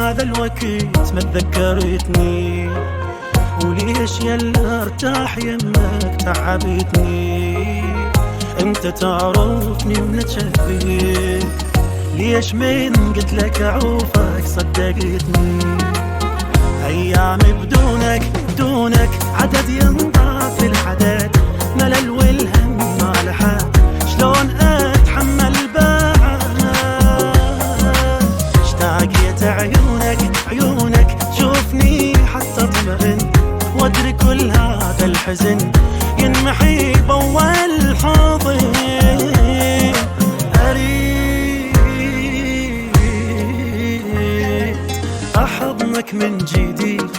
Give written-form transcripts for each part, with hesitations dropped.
هذا الوقت ما تذكرتني، وليش يلا ارتاح يمك تعبتني. انت تعرفني ونتشبه، ليش من قلت لك اعوفك صدقتني. ايام بدونك عدد ينضاف للحدث، ملل والهم ما لحد، شلون اتحمل بعد. اشتاقيت عيونك تشوفني حتى اطمئن، وادري كل هذا الحزن ينمحي باول حاضن. اريد احضنك من جديد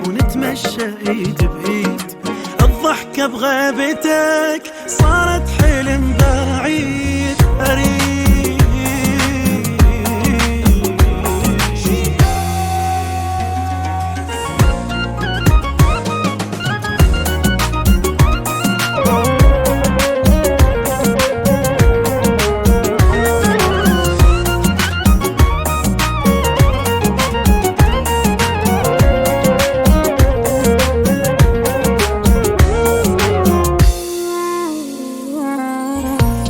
ونتمشى ايد بايد، الضحكة بغيبتك صارت حلم بعيد. اريد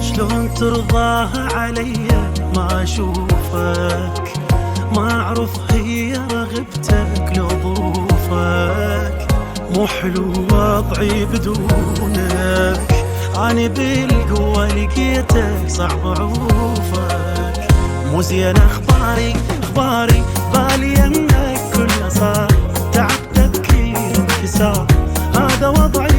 شلون ترضاها عليا ما اشوفك، ما اعرف هي رغبتك لو ظروفك. مو حلو وضعي بدونك، اني بالقوة لقيتك صعب اعوفك. مو زين اخباري بالي انك كله صار، تعب تبكي انكسار، هذا وضعي